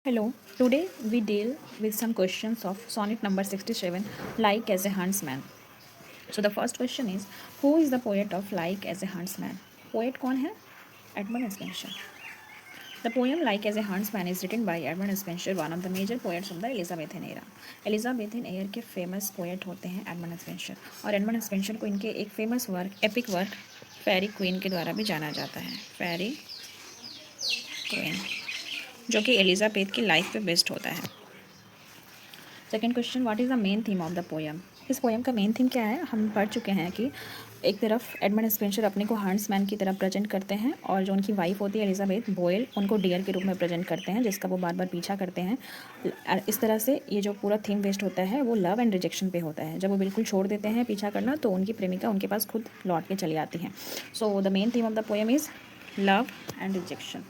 Hello, today we deal with some questions of sonnet number 67, Like as a Huntsman. So the first question is, who is the poet of Like as a Huntsman? Poet कौन है? Edmund Spenser. The poem Like as a Huntsman is written by Edmund Spenser, one of the major poets of the Elizabethan era. Elizabethan era के famous poet होते हैं Edmund Spenser, और Edmund Spenser को इनके एक famous work, epic work फेरी queen के द्वारा भी जाना जाता है, फेरी क्वीन, जो कि एलिजाबेथ की लाइफ पे बेस्ड होता है। Second question, what is the main theme of the poem? इस पोएम का मेन थीम क्या है? हम पढ़ चुके हैं कि एक तरफ एडमंड स्पेंसर अपने को हंट्समैन की तरफ प्रेजेंट करते हैं, और जो उनकी वाइफ होती है एलिजाबेथ बोयल, उनको डियर के रूप में प्रेजेंट करते हैं, जिसका वो बार बार पीछा करते हैं। इस तरह से ये जो पूरा थीम बेस्ड होता है वो लव एंड रिजेक्शन पे होता है। जब वो बिल्कुल छोड़ देते हैं पीछा करना, तो उनकी प्रेमिका उनके पास खुद लौट के चली आती हैं। So the main theme of the poem is love and rejection.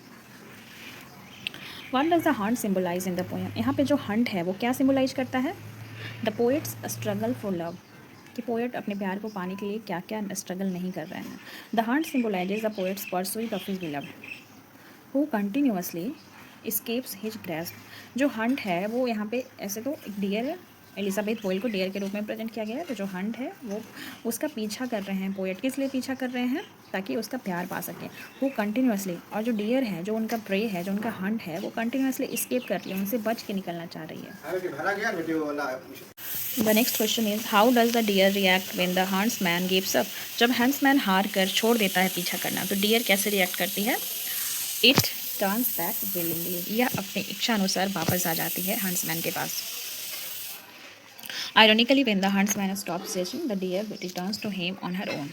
What does the hunt symbolise in the poem? यहाँ पे जो हंट है वो क्या सिम्बलाइज करता है? The poets struggle for love, कि पोएट अपने प्यार को पाने के लिए क्या क्या स्ट्रगल नहीं कर रहे हैं। The Hunt symbolises the poets pursuit of his beloved who continuously scapes his grasp. जो हंट है वो यहाँ पे ऐसे तो एक डियर है, एलिजाबेथ बोयल को डियर के रूप में प्रेजेंट किया गया है, तो जो हंट है वो उसका पीछा कर रहे हैं। पोएट किस लिए पीछा कर रहे हैं? ताकि उसका प्यार पा सकें, वो कंटिन्यूअसली। और जो डियर है, जो उनका प्रे है, जो उनका हंट है, वो कंटिन्यूअसली स्केप कर रही है, उनसे बच के निकलना चाह रही है। The next question is, how does the deer react when the huntsman gives up? जब हंट्समैन हार कर छोड़ देता है पीछा करना, तो डियर कैसे रिएक्ट करती है? इट टर्न्स बैक विलिंगली, यह अपनी इच्छा अनुसार वापस आ जाती है हंट्समैन के पास। Ironically, when the huntsman stops chasing, the deer returns to him on her own.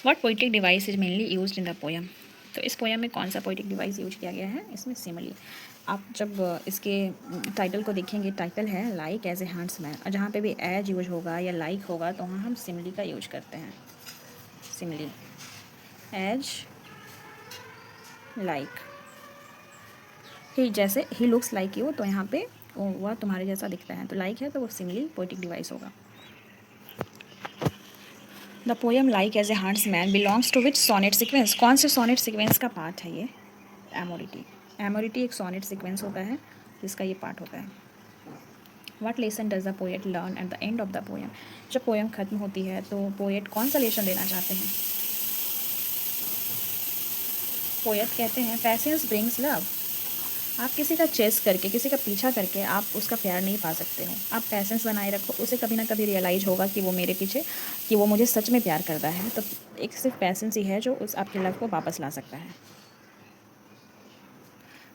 What poetic device is mainly used in the poem? तो इस पोएम में कौन सा पोएटिक डिवाइस यूज किया गया है? इसमें सिमिली। आप जब इसके टाइटल को देखेंगे, टाइटल है लाइक एज ए हंट्समैन, और जहाँ पे भी एज यूज होगा या लाइक होगा तो वहाँ हम सिमिली का यूज करते हैं। Simile, as, like. ही जैसे ही लुक्स लाइक यू, तो यहाँ पे वह तुम्हारे जैसा दिखता है, तो लाइक है तो वो सिमिली पोएटिक डिवाइस होगा। The poem like as a huntsman belongs to which sonnet sequence? कौन से सोनेट सीक्वेंस का पार्ट है ये? एमोरिटी। एमोरिटी एक सोनेट सीक्वेंस होता है जिसका ये पार्ट होता है। What lesson does the poet learn at the end of the poem? जब पोएम खत्म होती है तो पोएट कौन सा लेसन देना चाहते हैं? पोएट कहते हैं पैशंस ब्रिंग्स लव। आप किसी का चेस करके, किसी का पीछा करके आप उसका प्यार नहीं पा सकते हो। आप पैशंस बनाए रखो, उसे कभी ना कभी रियलाइज़ होगा कि वो मेरे पीछे, कि वो मुझे सच में प्यार करता है। तो एक सिर्फ पैशंस ही है जो उस आपकी लाइफ को वापस ला सकता है।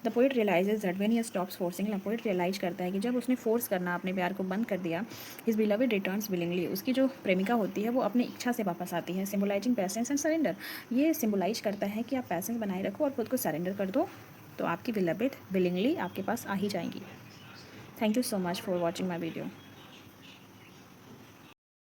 The poet realises that when he stops forcing, poet realise करता है कि जब उसने फोर्स करना अपने प्यार को बंद कर दिया, हिज बिलवेड रिटर्न्स विलिंगली, उसकी जो प्रेमिका होती है वो अपनी इच्छा से वापस आती है। सिम्बलाइजिंग पैसेंस एंड सरेंडर, ये सिम्बलाइज करता है कि आप पैसेंस बनाए रखो और खुद को सरेंडर कर दो, तो आपकी बिलवेड विलिंगली आपके पास आ ही जाएंगी। Thank you so much for watching my video.